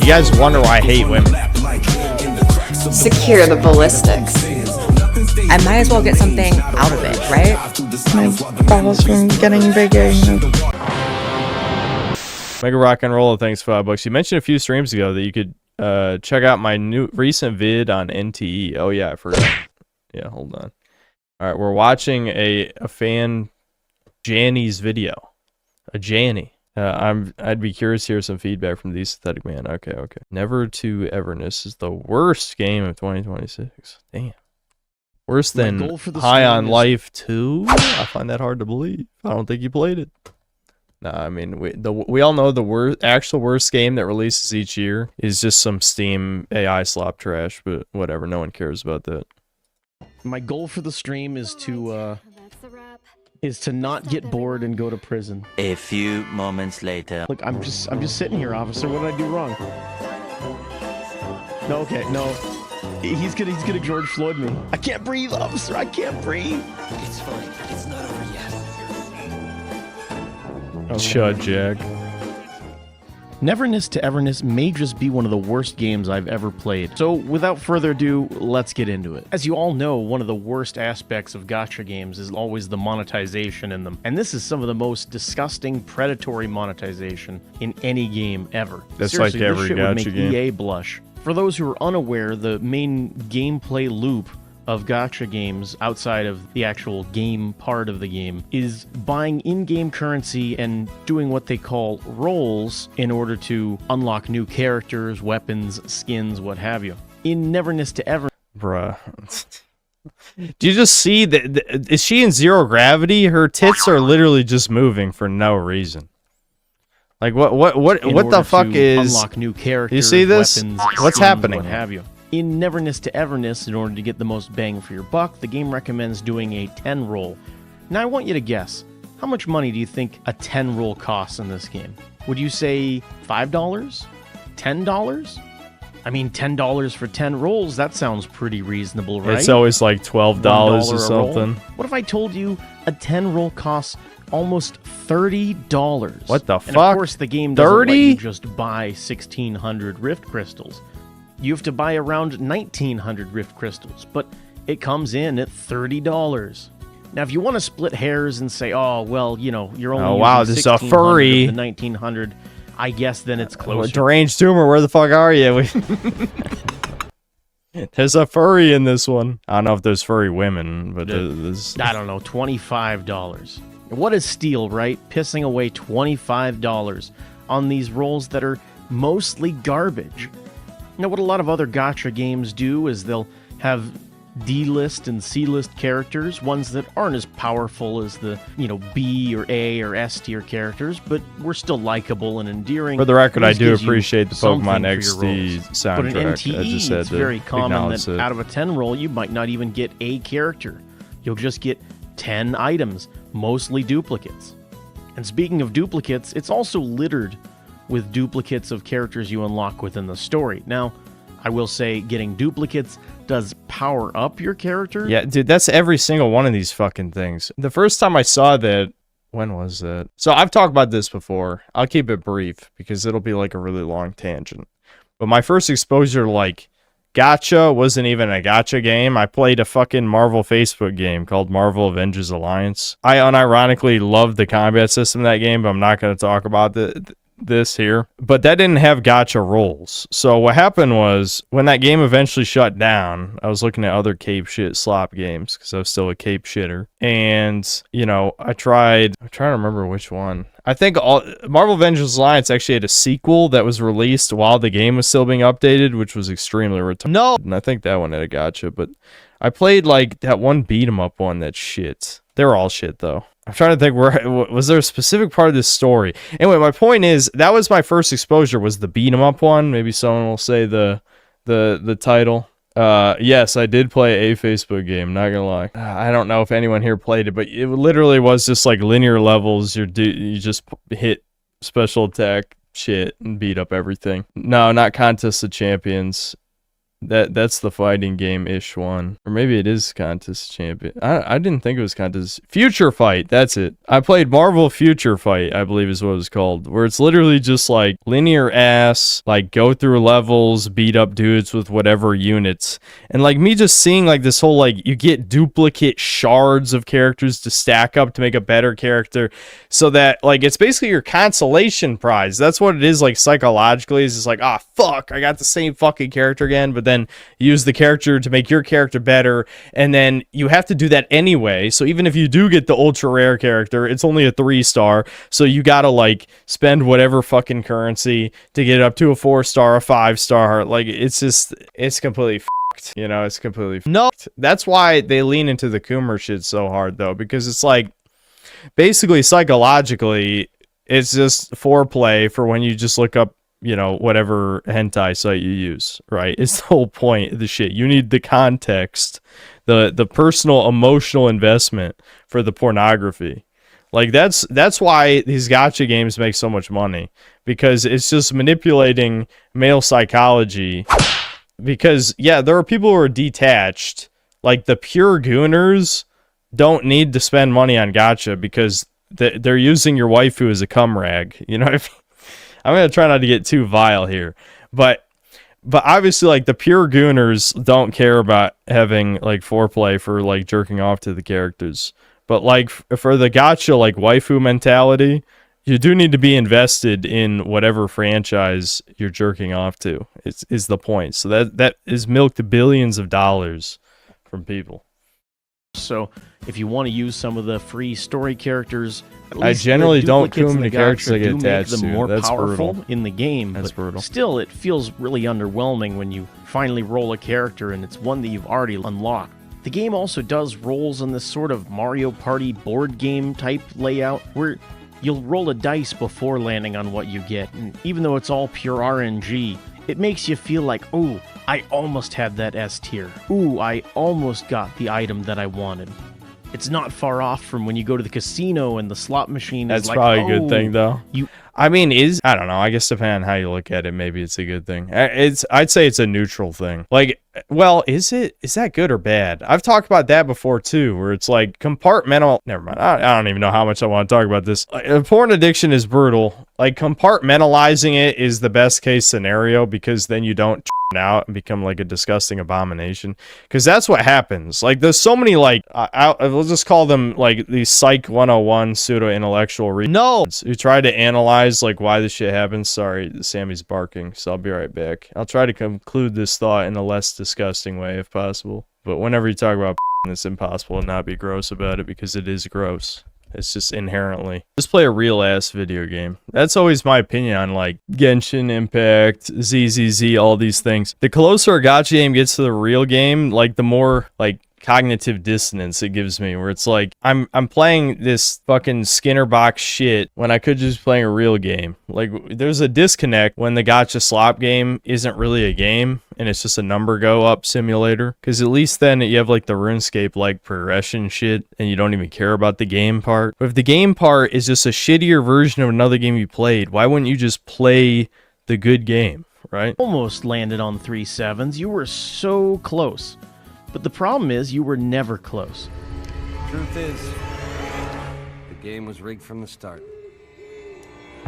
guys wonder why I hate women. Secure the ballistics. I might as well get something out of it, right? My balls from getting bigger, you know. MegaRockinRolla, thanks for $5. You mentioned a few streams ago that you could check out my new recent vid on NTE. Oh yeah, I forgot. Yeah, hold on. All right, we're watching a fan Janny's video. A Janny. I'd be curious to hear some feedback from the SyntheticMan. Okay. Never to Everness is the worst game of 2026. Damn. Worse than High on Life 2? I find that hard to believe. I don't think you played it. Nah, I mean, we all know the actual worst game that releases each year is just some Steam AI slop trash, but whatever, no one cares about that. My goal for the stream is to not get bored and go to prison. A few moments later. Look, I'm just sitting here, officer. What did I do wrong? No, okay, no. He's gonna George Floyd me. I can't breathe, officer. I can't breathe. It's fine. It's not over yet. Chud Jag. Neverness to Everness may just be one of the worst games I've ever played. So without further ado, let's get into it. As you all know, one of the worst aspects of gacha games is always the monetization in them. And this is some of the most disgusting, predatory monetization in any game ever. That's seriously, like every this shit gacha would make game. EA blush. For those who are unaware, the main gameplay loop of gacha games outside of the actual game part of the game is buying in-game currency and doing what they call rolls in order to unlock new characters, weapons, skins, what have you. In Neverness to Ever... Bruh. Do you just see that? Is she in zero gravity? Her tits are literally just moving for no reason. Like what the fuck is... unlock new characters, you see this? weapons, What's skins, happening? What have you. In Neverness to Everness, in order to get the most bang for your buck, the game recommends doing a 10 roll. Now I want you to guess, how much money do you think a 10 roll costs in this game? Would you say $5? $10? I mean, $10 for 10 rolls, that sounds pretty reasonable, right? It's always like $12 or something. What if I told you a 10 roll costs almost $30? What the fuck? And of course, the game doesn't 30? let you just buy 1,600 Rift Crystals. You have to buy around 1,900 Rift Crystals, but it comes in at $30. Now, if you want to split hairs and say, oh, well, you know, you're only using this is a 1,600 furry. of the 1,900, I guess then it's closer. Deranged tumor, where the fuck are you? There's a furry in this one. I don't know if there's furry women, but there's... I don't know, $25. What is steal, right? Pissing away $25 on these rolls that are mostly garbage. Now, what a lot of other gacha games do is they'll have D-list and C-list characters, ones that aren't as powerful as the, you know, B or A or S tier characters, but we're still likable and endearing. For the record, I This do gives you appreciate the something Pokemon for your XD rolls. soundtrack. But in NTE, I just had it's to very common acknowledge that it. out of a 10 roll, you might not even get a character. You'll just get 10 items, mostly duplicates. And speaking of duplicates, it's also littered with duplicates of characters you unlock within the story. Now, I will say getting duplicates does power up your character. Yeah, dude, that's every single one of these fucking things. The first time I saw that, when was that? So I've talked about this before. I'll keep it brief because it'll be like a really long tangent. But my first exposure to like gacha wasn't even a gacha game. I played a fucking Marvel Facebook game called Marvel Avengers Alliance. I unironically loved the combat system of that game, but I'm not going to talk about this here, but that didn't have gacha rolls. So what happened was when that game eventually shut down, I was looking at other cape shit slop games because I was still a cape shitter, and you know, I'm trying to remember which one. I think Marvel Avengers Alliance actually had a sequel that was released while the game was still being updated, which was extremely retarded. No, and I think that one had a gacha, but I played like that one beat 'em up one that's shit. They were all shit though. I'm trying to think, was there a specific part of this story? Anyway, my point is, that was my first exposure, was the beat 'em up one. Maybe someone will say the title. Yes, I did play a Facebook game, not gonna lie. I don't know if anyone here played it, but it literally was just like linear levels. You just hit special attack shit and beat up everything. No, not Contest of Champions. That's the fighting game-ish one. Or maybe it is Contest Champion. I didn't think it was Contest. Future Fight, that's it. I played Marvel Future Fight, I believe is what it was called. Where it's literally just like linear ass, like go through levels, beat up dudes with whatever units. And like me just seeing like this whole like you get duplicate shards of characters to stack up to make a better character. So that like it's basically your consolation prize. That's what it is like psychologically. Is just like, ah, fuck, I got the same fucking character again, but then use the character to make your character better, and then you have to do that anyway. So even if you do get the ultra rare character, it's only a 3-star, so you gotta like spend whatever fucking currency to get it up to a 4-star, a 5-star. Like it's just, it's completely fucked, you know. It's completely fucked. That's why they lean into the Coomer shit so hard though, because it's like basically psychologically it's just foreplay for when you just look up, you know, whatever hentai site you use, right? It's the whole point of the shit. You need the context, the personal emotional investment for the pornography. Like that's why these gacha games make so much money, because it's just manipulating male psychology. Because yeah, there are people who are detached, like the pure gooners don't need to spend money on gacha because they're using your waifu as a cum rag, you know what I mean? I'm going to try not to get too vile here, but obviously like the pure gooners don't care about having like foreplay for like jerking off to the characters. But like for the gacha like waifu mentality, you do need to be invested in whatever franchise you're jerking off to. Is the point. So that is milked billions of dollars from people. So if you want to use some of the free story characters, at I least generally the don't duplicates coom in the the characters I gacha get do make attached them to. more That's powerful brutal. in the game. That's but brutal. Still, it feels really underwhelming when you finally roll a character and it's one that you've already unlocked. The game also does rolls on this sort of Mario Party board game type layout where you'll roll a dice before landing on what you get, and even though it's all pure RNG, it makes you feel like, oh, I almost had that S tier. Ooh, I almost got the item that I wanted. It's not far off from when you go to the casino and the slot machine That's is like, probably a good thing though. I mean, I don't know. I guess depending on how you look at it, maybe it's a good thing. I'd say it's a neutral thing. Like, well, is that good or bad? I've talked about that before too, where it's like compartmental. Never mind. I don't even know how much I want to talk about this. Porn addiction is brutal. Like compartmentalizing it is the best case scenario, because then you don't out and become like a disgusting abomination, because that's what happens. Like there's so many like we'll just call them like these psych 101 pseudo intellectual who try to analyze like why this shit happens. Sorry, Sammy's barking, so I'll be right back. I'll try to conclude this thought in a less disgusting way if possible, but whenever you talk about it's impossible to not be gross about it, because it is gross. It's just inherently. Just play a real ass video game. That's always my opinion on like Genshin Impact, ZZZ, all these things. The closer a gacha game gets to the real game, like the more like cognitive dissonance it gives me, where it's like I'm playing this fucking Skinner box shit when I could just be playing a real game. Like there's a disconnect when the gacha slop game isn't really a game and it's just a number go up simulator, because at least then you have like the RuneScape like progression shit and you don't even care about the game part. But if the game part is just a shittier version of another game you played, why wouldn't you just play the good game, right? Almost landed on 3 7s. You were so close. But the problem is, you were never close. Truth is, the game was rigged from the start.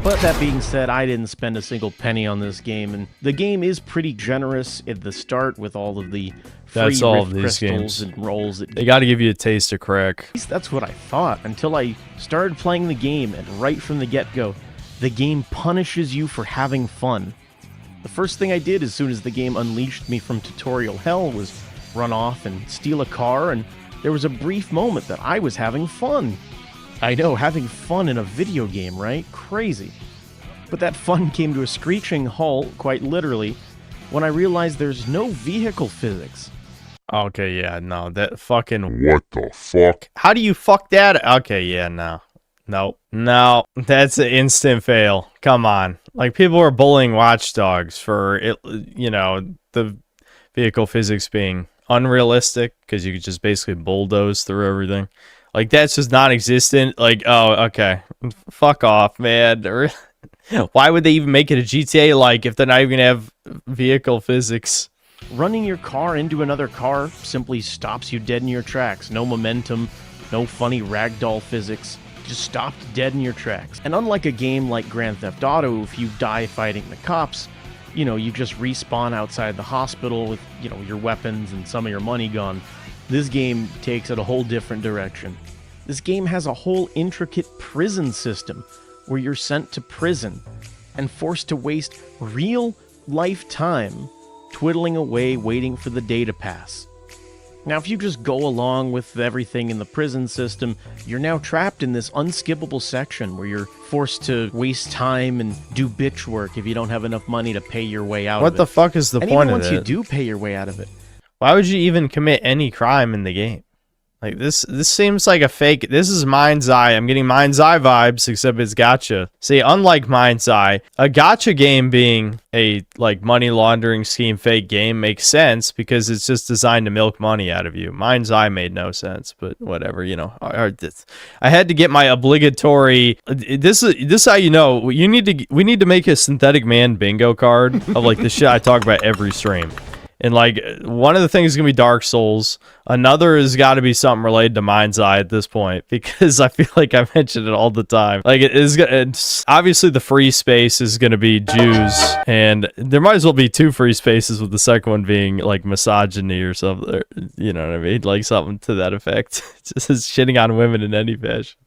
But that being said, I didn't spend a single penny on this game, and the game is pretty generous at the start with all of the free That's all rift of these crystals games. and rolls. They got to give you a taste of crack. At least that's what I thought, until I started playing the game, and right from the get-go, the game punishes you for having fun. The first thing I did as soon as the game unleashed me from tutorial hell was run off and steal a car, and there was a brief moment that I was having fun. I know, having fun in a video game, right? Crazy. But that fun came to a screeching halt, quite literally, when I realized there's no vehicle physics. Okay, yeah, no, that fucking... What the fuck? How do you fuck that? Okay, yeah, no. No, that's an instant fail. Come on. Like, people are bullying Watch Dogs for, it, you know, the vehicle physics being unrealistic, because you could just basically bulldoze through everything. Like, that's just non-existent. Like, oh, okay. Fuck off, man. Why would they even make it a GTA, like, if they're not even gonna have vehicle physics? Running your car into another car simply stops you dead in your tracks. No momentum, no funny ragdoll physics. Just stopped dead in your tracks. And unlike a game like Grand Theft Auto, if you die fighting the cops, you know, you just respawn outside the hospital with, you know, your weapons and some of your money gone. This game takes it a whole different direction. This game has a whole intricate prison system where you're sent to prison and forced to waste real life time twiddling away waiting for the day to pass. Now, if you just go along with everything in the prison system, you're now trapped in this unskippable section where you're forced to waste time and do bitch work if you don't have enough money to pay your way out of it. What the fuck is the and point even of once it? you do pay your way out of it, Why would you even commit any crime in the game? Like, this seems like a fake. This is Mind's Eye. I'm getting Mind's Eye vibes, except it's gacha. See, unlike Mind's Eye, a gacha game being a, like, money laundering scheme fake game makes sense because it's just designed to milk money out of you. Mind's Eye made no sense, but whatever, you know. I had to get my obligatory. This is how you know. We need to make a SyntheticMan bingo card of, like, the shit I talk about every stream. And, like, one of the things is going to be Dark Souls. Another has got to be something related to Mind's Eye at this point, because I feel like I mention it all the time. Like, it's obviously the free space is going to be Jews, and there might as well be two free spaces, with the second one being, like, misogyny or something. Or, you know what I mean? Like, something to that effect. Just shitting on women in any fashion.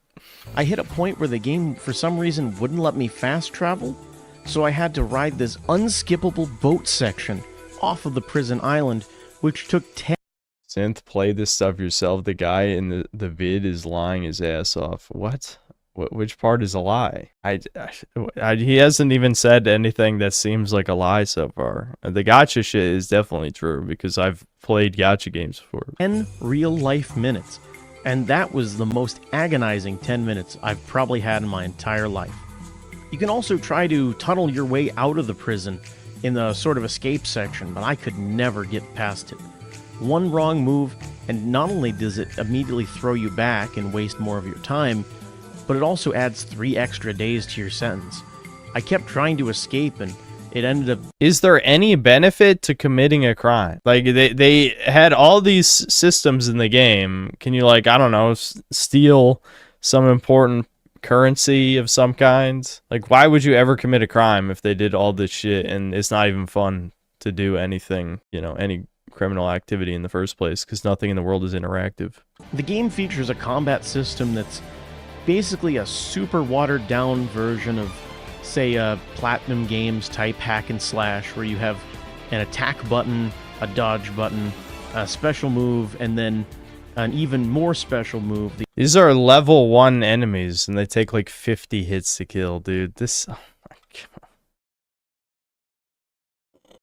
I hit a point where the game, for some reason, wouldn't let me fast travel, so I had to ride this unskippable boat section off of the prison island, which took 10. Synth, play this stuff yourself. The guy in the vid is lying his ass off. What? Which part is a lie? He hasn't even said anything that seems like a lie so far. The gacha shit is definitely true, because I've played gacha games before. 10 real-life minutes, and that was the most agonizing 10 minutes I've probably had in my entire life. You can also try to tunnel your way out of the prison in the sort of escape section, but I could never get past it. One wrong move, and not only does it immediately throw you back and waste more of your time, but it also adds 3 extra days to your sentence. I kept trying to escape, and it ended up... Is there any benefit to committing a crime? Like, they had all these systems in the game. Can you, like, I don't know, steal some important currency of some kind? Like, why would you ever commit a crime if they did all this shit and it's not even fun to do anything, you know, any criminal activity in the first place, because nothing in the world is interactive? The game features a combat system that's basically a super watered down version of, say, a Platinum Games type hack and slash, where you have an attack button, a dodge button, a special move, and then an even more special move. These are level 1 enemies, and they take like 50 hits to kill, dude. This, oh my God.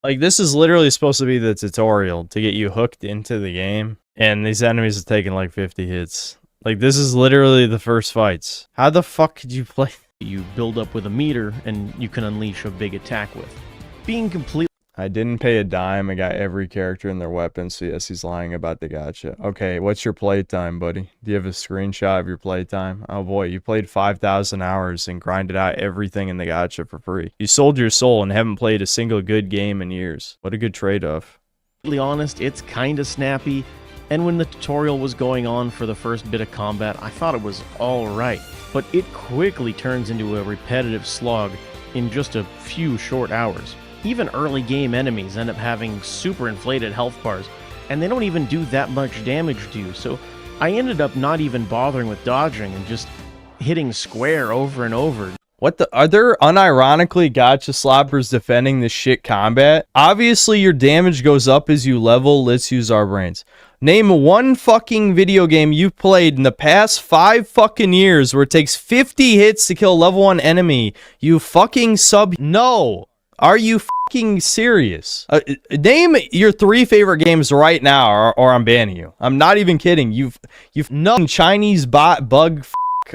Like, this is literally supposed to be the tutorial to get you hooked into the game, and these enemies are taking like 50 hits. Like, this is literally the first fights. How the fuck could you play? You build up with a meter, and you can unleash a big attack with. Being completely... I didn't pay a dime. I got every character and their weapons, so yes, he's lying about the gacha. Okay, what's your playtime, buddy? Do you have a screenshot of your playtime? Oh boy, you played 5,000 hours and grinded out everything in the gacha for free. You sold your soul and haven't played a single good game in years. What a good trade-off. To be honest, it's kinda snappy, and when the tutorial was going on for the first bit of combat, I thought it was alright, but it quickly turns into a repetitive slog in just a few short hours. Even early game enemies end up having super inflated health bars, and they don't even do that much damage to you, so I ended up not even bothering with dodging and just hitting square over and over. What the? Are there unironically gacha sloppers defending this shit combat? Obviously, your damage goes up as you level. Let's use our brains. Name one fucking video game you've played in the past 5 fucking years where it takes 50 hits to kill a level 1 enemy. You fucking sub... No! Are you fucking serious? Name your 3 favorite games right now, or I'm banning you. I'm not even kidding. You've no Chinese bot bug.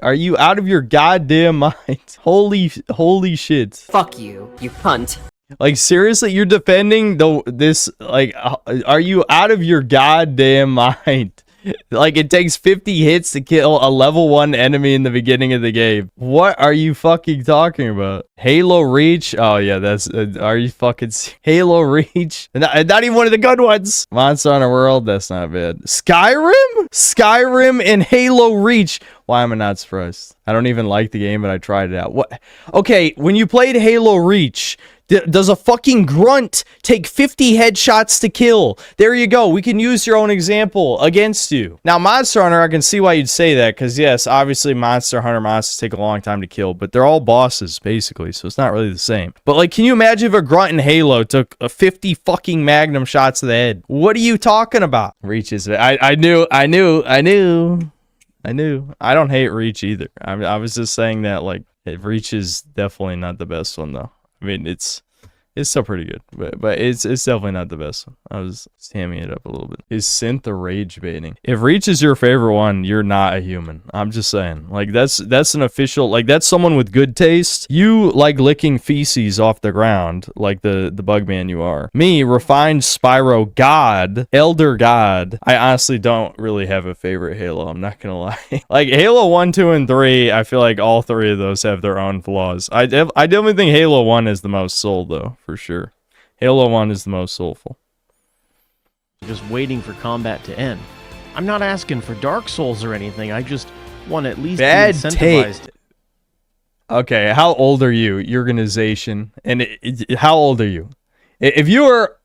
Are you out of your goddamn mind? Holy shit! Fuck you, you cunt. Like, seriously, you're defending this? Like, are you out of your goddamn mind? Like, it takes 50 hits to kill a level 1 enemy in the beginning of the game. What are you fucking talking about? Halo Reach? Oh, yeah, that's... are you fucking... Halo Reach? Not even one of the good ones. Monster Hunter World? That's not bad. Skyrim? Skyrim and Halo Reach. Why am I not surprised? I don't even like the game, but I tried it out. What? Okay, when you played Halo Reach... Does a fucking grunt take 50 headshots to kill? There you go. We can use your own example against you. Now, Monster Hunter, I can see why you'd say that, because yes, obviously Monster Hunter monsters take a long time to kill, but they're all bosses, basically, so it's not really the same. But, like, can you imagine if a grunt in Halo took 50 fucking magnum shots to the head? What are you talking about? Reach is... I knew. I don't hate Reach either. I was just saying that, like, Reach is definitely not the best one, though. I mean, it's still pretty good, but it's definitely not the best one. I was hamming it up a little bit. Is Synth a rage baiting? If Reach is your favorite one, you're not a human. I'm just saying. Like, that's an official, like, that's someone with good taste. You like licking feces off the ground, like the bug man you are. Me, refined Spyro God, Elder God. I honestly don't really have a favorite Halo. I'm not gonna lie. Like, Halo 1, 2, and 3, I feel like all three of those have their own flaws. I definitely think Halo 1 is the most soul, though. For sure. Halo 1 is the most soulful. Just waiting for combat to end. I'm not asking for Dark Souls or anything. I just want to at least be incentivized. Okay, how old are you? Your organization. And how old are you? If you are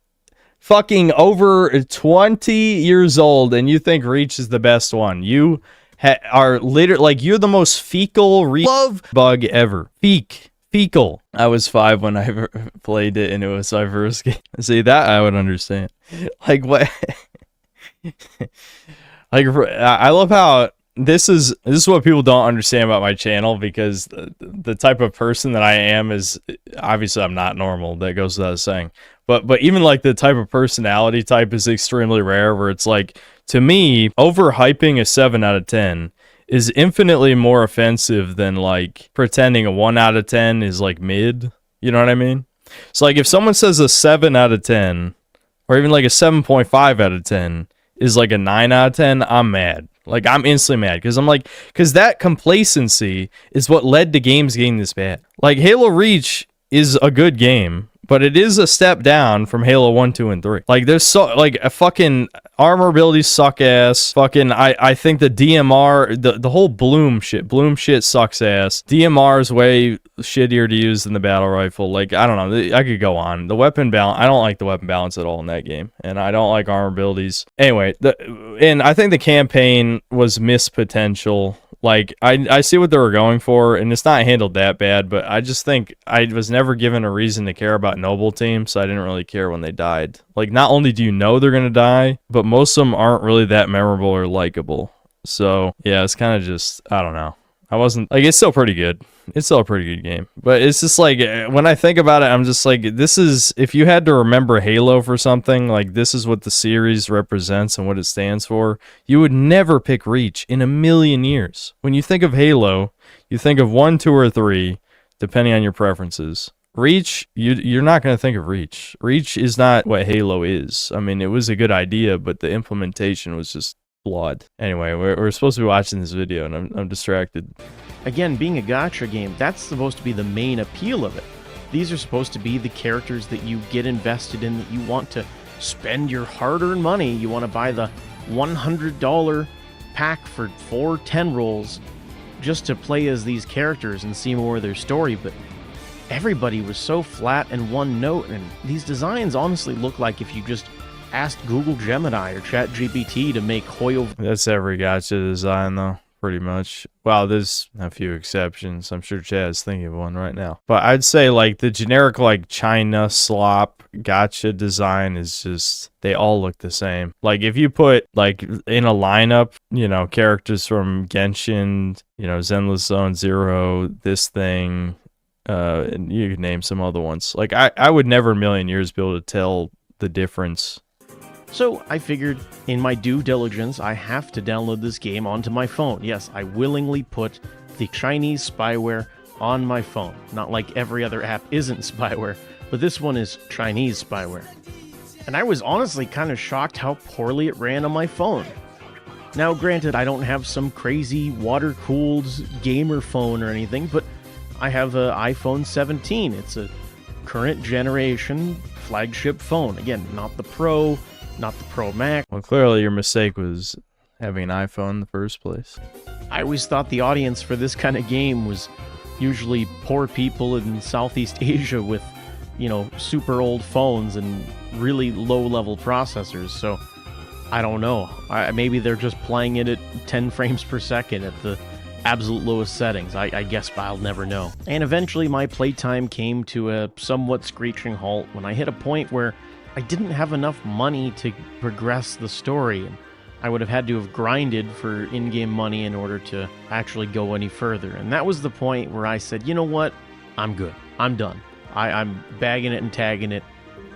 fucking over 20 years old and you think Reach is the best one, you are literally, like, you're the most fecal love bug ever. Fecal. I was 5 when I played it, and it was my first game. See, that I would understand. Like, what? Like, I love how this is what people don't understand about my channel, because the type of person that I am is, obviously I'm not normal. That goes without saying. But even, like, the type of personality type is extremely rare, where it's like, to me, overhyping a 7 out of 10 is infinitely more offensive than, like, pretending a 1 out of 10 is, like, mid. You know what I mean? So, like, if someone says a 7 out of 10, or even, like, a 7.5 out of 10 is, like, a 9 out of 10, I'm mad. Like, I'm instantly mad, because I'm like, because that complacency is what led to games getting this bad. Like, Halo Reach is a good game, but it is a step down from Halo 1, 2, and 3. Like, there's so, like, a fucking armor abilities suck ass. Fucking, I think the DMR, the whole Bloom shit sucks ass. DMR is way shittier to use than the battle rifle. Like, I don't know, I could go on. The weapon balance, I don't like the weapon balance at all in that game, and I don't like armor abilities. Anyway, and I think the campaign was missed potential. Like, I see what they were going for, and it's not handled that bad, but I just think I was never given a reason to care about Noble Team, so I didn't really care when they died. Like, not only do you know they're gonna die, but most of them aren't really that memorable or likable. So, yeah, it's kind of just, I don't know. I wasn't, like, it's still pretty good. It's still a pretty good game. But it's just like, when I think about it, I'm just like, this is, if you had to remember Halo for something, like, this is what the series represents and what it stands for, you would never pick Reach in a million years. When you think of Halo, you think of 1, 2, or 3, depending on your preferences. Reach, you're not going to think of Reach. Reach is not what Halo is. I mean, it was a good idea, but the implementation was just flawed. Anyway, we're supposed to be watching this video, and I'm distracted. Again, being a gacha game, that's supposed to be the main appeal of it. These are supposed to be the characters that you get invested in, that you want to spend your hard-earned money. You want to buy the $100 pack for 4 10 rolls just to play as these characters and see more of their story, but everybody was so flat and one note, and these designs honestly look like if you just asked Google Gemini or ChatGPT to make Hoyo. That's every gacha design, though, pretty much. Well, there's a few exceptions. I'm sure Chad is thinking of one right now. But I'd say, like, the generic, like, China Slop gacha design is just, they all look the same. Like, if you put, like, in a lineup, you know, characters from Genshin, you know, Zenless Zone Zero, this thing, and you could name some other ones. Like, I would never in a million years be able to tell the difference. So I figured, in my due diligence, I have to download this game onto my phone. Yes, I willingly put the Chinese spyware on my phone. Not like every other app isn't spyware, but this one is Chinese spyware. And I was honestly kind of shocked how poorly it ran on my phone. Now, granted, I don't have some crazy water-cooled gamer phone or anything, but I have an iPhone 17. It's a current generation flagship phone. Again, not the Pro, not the Pro Max. Well, clearly your mistake was having an iPhone in the first place. I always thought the audience for this kind of game was usually poor people in Southeast Asia with, you know, super old phones and really low-level processors, so I don't know. Maybe they're just playing it at 10 frames per second at the absolute lowest settings. I guess, but I'll never know. And eventually my playtime came to a somewhat screeching halt when I hit a point where I didn't have enough money to progress the story, and I would have had to have grinded for in-game money in order to actually go any further. And that was the point where I said, you know what? I'm good. I'm done. I'm bagging it and tagging it.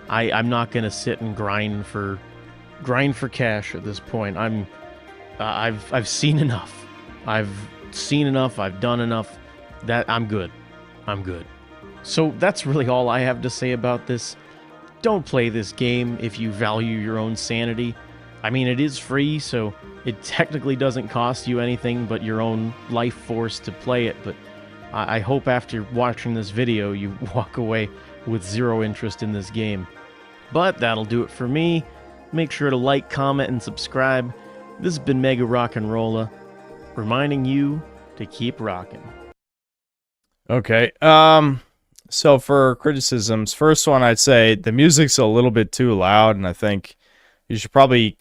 I'm not gonna sit and grind for cash at this point. I've seen enough. I've seen enough. I've done enough. That I'm good. I'm good. So that's really all I have to say about this. Don't play this game if you value your own sanity. I mean, it is free, so it technically doesn't cost you anything but your own life force to play it, but I hope after watching this video you walk away with zero interest in this game. But that'll do it for me. Make sure to like, comment, and subscribe. This has been MegaRockinRolla, reminding you to keep rocking. Okay, so for criticisms, first one I'd say the music's a little bit too loud, and I think you should probably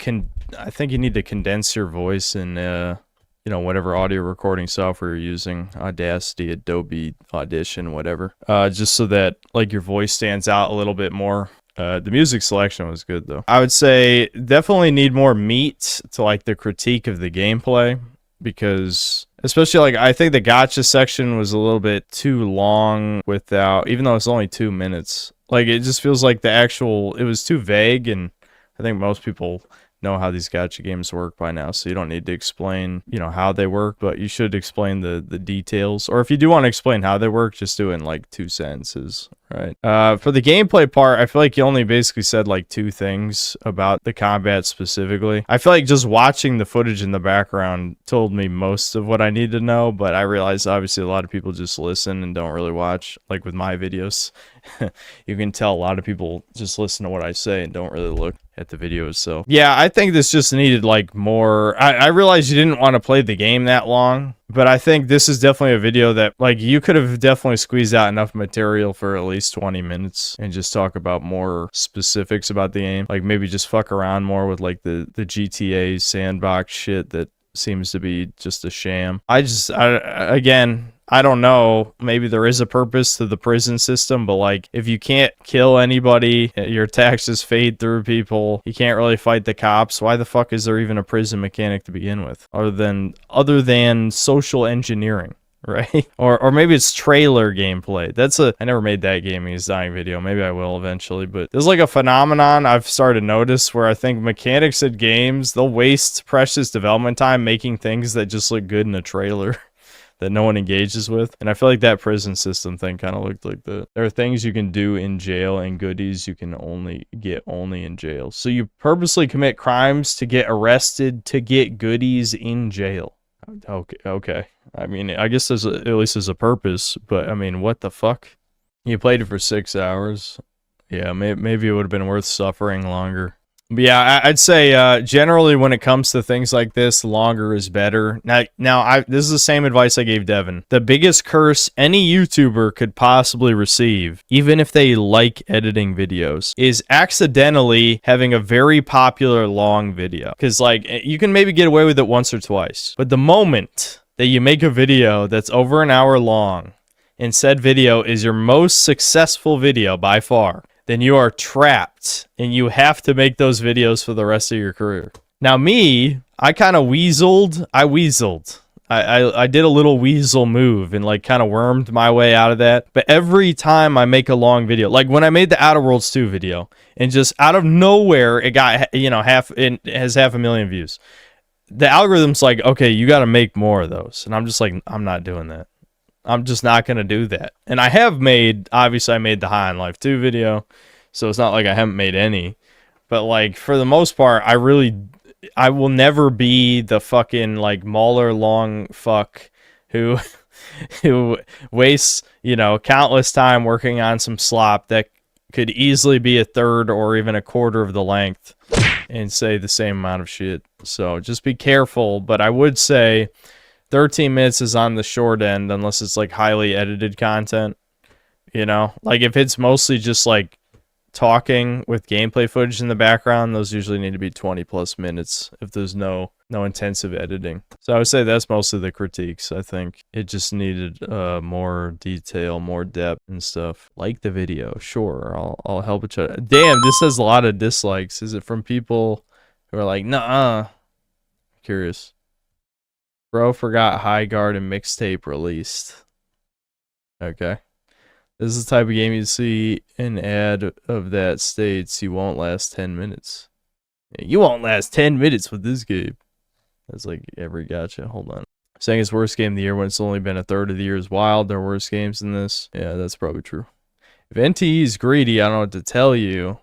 I think you need to condense your voice in you know, whatever audio recording software you're using, Audacity, Adobe Audition, whatever, just so that like your voice stands out a little bit more. The music selection was good though. I would say definitely need more meat to like the critique of the gameplay, because especially like I think the gotcha section was a little bit too long without, even though it's only 2 minutes. Like it just feels like it was too vague, and I think most people know how these gacha games work by now, so you don't need to explain, you know, how they work, but you should explain the details. Or if you do want to explain how they work, just do it in like 2 sentences, right? For the gameplay part, I feel like you only basically said like 2 things about the combat specifically. I feel like just watching the footage in the background told me most of what I need to know, but I realize obviously a lot of people just listen and don't really watch. Like with my videos, you can tell a lot of people just listen to what I say and don't really look at the videos. So yeah, I think this just needed like more. I realized you didn't want to play the game that long, but I think this is definitely a video that like you could have definitely squeezed out enough material for at least 20 minutes and just talk about more specifics about the game. Like maybe just fuck around more with like the GTA sandbox shit that seems to be just a sham. Again, I don't know, maybe there is a purpose to the prison system, but like if you can't kill anybody, your taxes fade through people, you can't really fight the cops, why the fuck is there even a prison mechanic to begin with? Other than social engineering, right? Or maybe it's trailer gameplay. I never made that gaming is dying video. Maybe I will eventually, but there's like a phenomenon I've started to notice where I think mechanics at games, they'll waste precious development time making things that just look good in a trailer that no one engages with. And I feel like that prison system thing kind of looked like that. There are things you can do in jail and goodies you can only get in jail. So you purposely commit crimes to get arrested to get goodies in jail. Okay. I mean, I guess at least there's a purpose, but I mean, what the fuck? You played it for 6 hours. Yeah, maybe it would have been worth suffering longer. But yeah, I'd say generally when it comes to things like this, longer is better. Now, this is the same advice I gave Devin. The biggest curse any YouTuber could possibly receive, even if they like editing videos, is accidentally having a very popular long video. Because like you can maybe get away with it once or twice, but the moment that you make a video that's over an hour long and said video is your most successful video by far, then you are trapped and you have to make those videos for the rest of your career. Now me, I kind of weaseled. I did a little weasel move and like kind of wormed my way out of that. But every time I make a long video, like when I made the Outer Worlds 2 video and just out of nowhere, it got, you know, it has 500,000 views. The algorithm's like, okay, you got to make more of those. And I'm just like, I'm not doing that. I'm just not going to do that. And I have obviously I made the High on Life 2 video, so it's not like I haven't made any. But like for the most part, I really I will never be the fucking like Mauler long fuck who who wastes, you know, countless time working on some slop that could easily be a third or even a quarter of the length and say the same amount of shit. So just be careful, but I would say 13 minutes is on the short end unless it's like highly edited content, you know? Like if it's mostly just like talking with gameplay footage in the background, those usually need to be 20 plus minutes if there's no intensive editing. So I would say that's mostly the critiques. I think it just needed more detail, more depth and stuff. Like the video, sure, I'll help each other. Damn, this has a lot of dislikes. Is it from people who are like, nah? Curious. Bro forgot High Guard and mixtape released. Okay. This is the type of game you see an ad of that states you won't last 10 minutes. Yeah, you won't last 10 minutes with this game. That's like every gacha. Hold on. Saying it's worst game of the year when it's only been a third of the year is wild. There are worse games than this. Yeah, that's probably true. If NTE is greedy, I don't know what to tell you.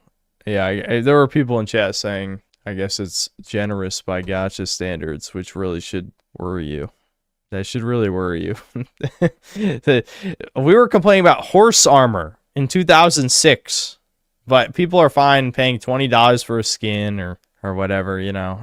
Yeah, there were people in chat saying, I guess it's generous by gacha standards, which really should worry you. That should really worry you. We were complaining about horse armor in 2006, but people are fine paying $20 for a skin or whatever, you know.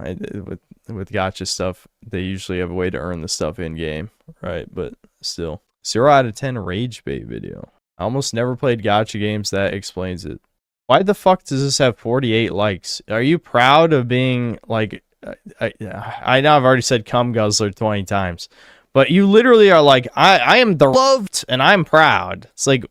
With gacha stuff, they usually have a way to earn the stuff in game, right? But still, 0 out of 10 rage bait video. I almost never played gacha games. That explains it. Why the fuck does this have 48 likes? Are you proud of being like? I know I've already said cum guzzler 20 times. But you literally are like, I am the loved and I'm proud. It's like,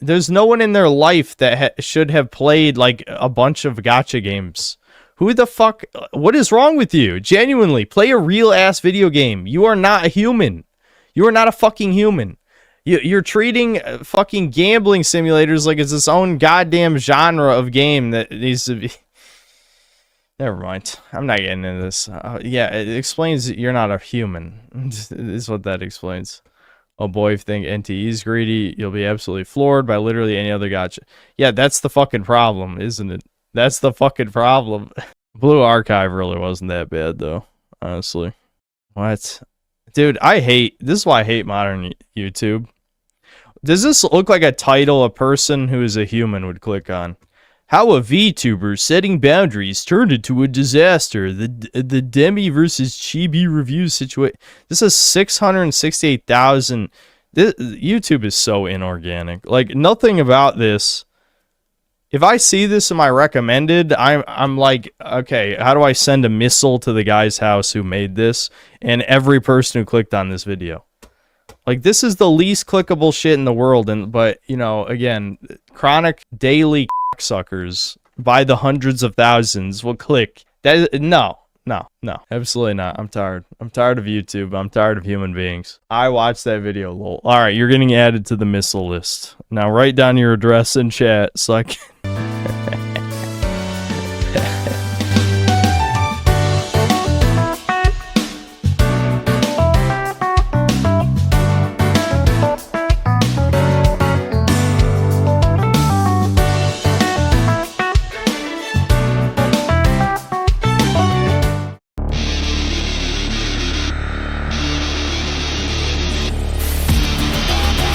there's no one in their life that should have played like a bunch of gacha games. Who the fuck? What is wrong with you? Genuinely, play a real ass video game. You are not a human. You are not a fucking human. You're treating fucking gambling simulators like it's its own goddamn genre of game that needs to be... Never mind. I'm not getting into this. Yeah, it explains that you're not a human. This is what that explains. Oh boy, if you think NTE is greedy, you'll be absolutely floored by literally any other gacha. Yeah, that's the fucking problem, isn't it? That's the fucking problem. Blue Archive really wasn't that bad, though. Honestly. What? Dude, this is why I hate modern YouTube. Does this look like a title a person who is a human would click on? How a VTuber setting boundaries turned into a disaster. The Demi versus Chibi review situation. This is 668,000. YouTube is so inorganic. Like, nothing about this. If I see this in my recommended, I'm like, okay, how do I send a missile to the guy's house who made this? And every person who clicked on this video. Like, this is the least clickable shit in the world. But, you know, again, chronic daily suckers by the hundreds of thousands will click. No, absolutely not. I'm tired of YouTube. I'm tired of human beings. I watched that video, lol. All right, you're getting added to the missile list now. Write down your address in chat so I can